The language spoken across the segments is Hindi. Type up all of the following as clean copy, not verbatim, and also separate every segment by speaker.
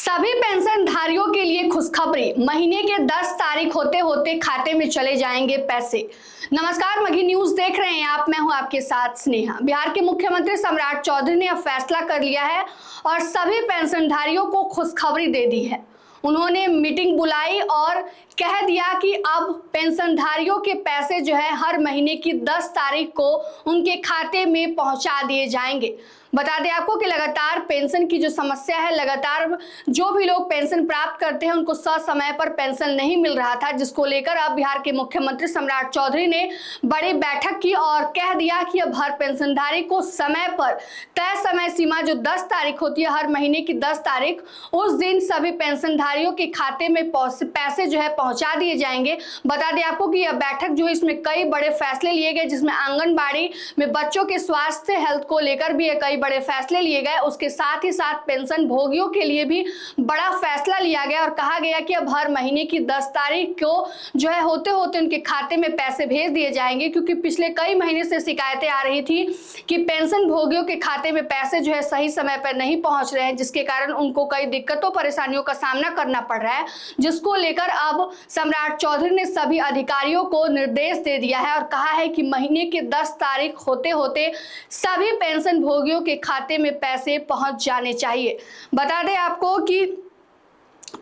Speaker 1: सभी पेंशनधारियों के लिए खुशखबरी, महीने के 10 तारीख होते होते खाते में चले जाएंगे पैसे। नमस्कार, मगही न्यूज देख रहे हैं आप। मैं हूं आपके साथ स्नेहा। बिहार के मुख्यमंत्री सम्राट चौधरी ने अब फैसला कर लिया है और सभी पेंशनधारियों को खुशखबरी दे दी है। उन्होंने मीटिंग बुलाई और कह दिया कि अब पेंशनधारियों के पैसे जो है हर महीने की 10 तारीख को उनके खाते में पहुंचा दिए जाएंगे। बता दें आपको कि लगातार पेंशन की जो समस्या है, लगातार जो भी लोग पेंशन प्राप्त करते हैं उनको समय पर पेंशन नहीं मिल रहा था, जिसको लेकर अब बिहार के मुख्यमंत्री सम्राट चौधरी ने बड़ी बैठक की और कह दिया कि अब हर पेंशनधारी को समय पर तय समय सीमा जो 10 तारीख होती है, हर महीने की 10 तारीख, उस दिन सभी पेंशनधारियों के खाते में पैसे जो है पहुंचा दिए जाएंगे। बता दें आपको कि यह बैठक जो है इसमें कई बड़े फैसले लिए गए, जिसमें आंगनबाड़ी में बच्चों के स्वास्थ्य हेल्थ को लेकर भी कई बड़े फैसले लिए गए। उसके साथ ही साथ पेंशन भोगियों के लिए भी बड़ा फैसला लिया गया और कहा गया कि अब हर महीने की 10 तारीख को जो है होते होते उनके खाते में पैसे भेज दिए जाएंगे, क्योंकि पिछले कई महीने से शिकायतें आ रही थी कि पेंशन भोगियों के खाते में पैसे जो है सही समय पर नहीं पहुंच रहे हैं, जिसके कारण उनको कई दिक्कतों परेशानियों का सामना करना पड़ रहा है, जिसको लेकर अब सम्राट चौधरी ने सभी अधिकारियों को निर्देश दे दिया है और कहा है कि महीने की 10 तारीख होते होते सभी पेंशन भोगियों के खाते में पैसे पहुंच जाने चाहिए। बता दें आपको कि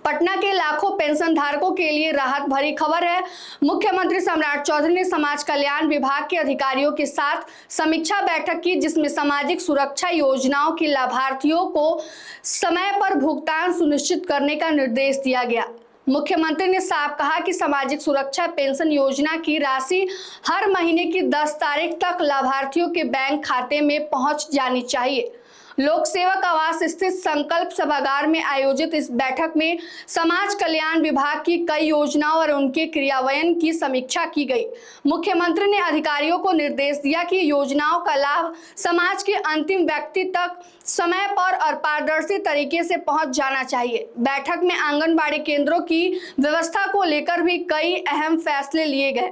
Speaker 1: पटना के लाखों पेंशन धारकों के लिए राहत भरी खबर है। मुख्यमंत्री सम्राट चौधरी ने समाज कल्याण विभाग के अधिकारियों के साथ समीक्षा बैठक की, जिसमें सामाजिक सुरक्षा योजनाओं के लाभार्थियों को समय पर भुगतान सुनिश्चित करने का निर्देश दिया गया। मुख्यमंत्री ने साफ कहा कि सामाजिक सुरक्षा पेंशन योजना की राशि हर महीने की 10 तारीख तक लाभार्थियों के बैंक खाते में पहुंच जानी चाहिए। लोक सेवक आवास स्थित संकल्प सभागार में आयोजित इस बैठक में समाज कल्याण विभाग की कई योजनाओं और उनके क्रियान्वयन की समीक्षा की गई। मुख्यमंत्री ने अधिकारियों को निर्देश दिया कि योजनाओं का लाभ समाज के अंतिम व्यक्ति तक समय पर और पारदर्शी तरीके से पहुंच जाना चाहिए। बैठक में आंगनबाड़ी केंद्रों की व्यवस्था को लेकर भी कई अहम फैसले लिए गए।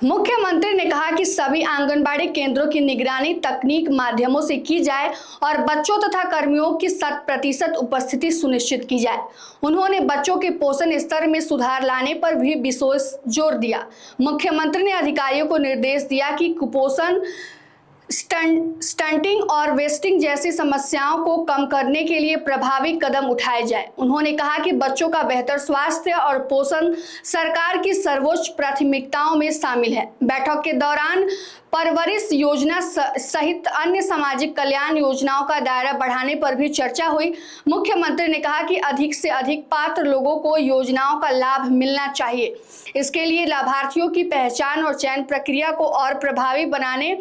Speaker 1: मुख्यमंत्री ने कहा कि सभी आंगनबाड़ी केंद्रों की निगरानी तकनीक माध्यमों से की जाए और बच्चों तथा कर्मियों की 100% उपस्थिति सुनिश्चित की जाए। उन्होंने बच्चों के पोषण स्तर में सुधार लाने पर भी विशेष जोर दिया। मुख्यमंत्री ने अधिकारियों को निर्देश दिया कि कुपोषण, स्टंटिंग और वेस्टिंग जैसी समस्याओं को कम करने के लिए प्रभावी कदम उठाए जाए। उन्होंने कहा कि बच्चों का बेहतर स्वास्थ्य और पोषण सरकार की सर्वोच्च प्राथमिकताओं में शामिल है। बैठक के दौरान परवरिश योजना सहित अन्य सामाजिक कल्याण योजनाओं का दायरा बढ़ाने पर भी चर्चा हुई। मुख्यमंत्री ने कहा कि अधिक से अधिक पात्र लोगों को योजनाओं का लाभ मिलना चाहिए। इसके लिए लाभार्थियों की पहचान और चयन प्रक्रिया को और प्रभावी बनाने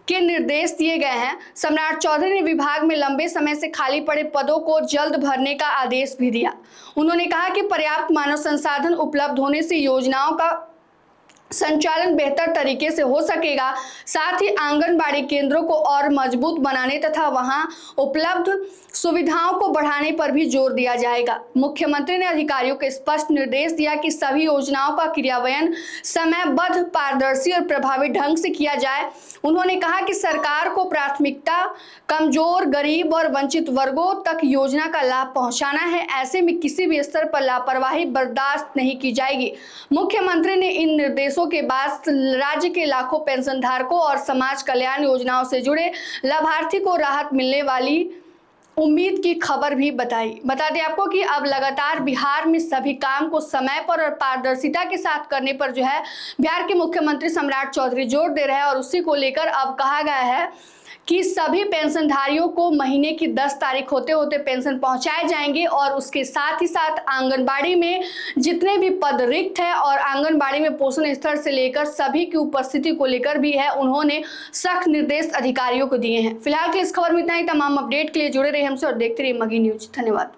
Speaker 1: के निर्देश दिए गए हैं। सम्राट चौधरी ने विभाग में लंबे समय से खाली पड़े पदों को जल्द भरने का आदेश भी दिया। उन्होंने कहा कि पर्याप्त मानव संसाधन उपलब्ध होने से योजनाओं का संचालन बेहतर तरीके से हो सकेगा। साथ ही आंगनबाड़ी केंद्रों को और मजबूत बनाने तथा वहां उपलब्ध सुविधाओं को बढ़ाने पर भी जोर दिया जाएगा। मुख्यमंत्री ने अधिकारियों को स्पष्ट निर्देश दिया कि सभी योजनाओं का क्रियान्वयन समयबद्ध, पारदर्शी और प्रभावी ढंग से किया जाए। उन्होंने कहा कि सरकार को प्राथमिकता कमजोर, गरीब और वंचित वर्गों तक योजना का लाभ पहुंचाना है। ऐसे में किसी भी स्तर पर लापरवाही बर्दाश्त नहीं की जाएगी। मुख्यमंत्री ने इन निर्देशों के बाद राज्य के लाखों पेंशन धारकों और समाज कल्याण योजनाओं से जुड़े लाभार्थी को राहत मिलने वाली उम्मीद की खबर भी बताई। बता दें आपको कि अब लगातार बिहार में सभी काम को समय पर और पारदर्शिता के साथ करने पर जो है बिहार के मुख्यमंत्री सम्राट चौधरी जोर दे रहे हैं और उसी को लेकर अब कहा गया है कि सभी पेंशनधारियों को महीने की 10 तारीख होते होते पेंशन पहुंचाए जाएंगे और उसके साथ ही साथ आंगनबाड़ी में जितने भी पद रिक्त है और आंगनबाड़ी में पोषण स्तर से लेकर सभी की उपस्थिति को लेकर भी है, उन्होंने सख्त निर्देश अधिकारियों को दिए हैं। फिलहाल के इस खबर में इतना ही। तमाम अपडेट के लिए जुड़े रहिए हमसे और देखते रहिए मगही न्यूज। धन्यवाद।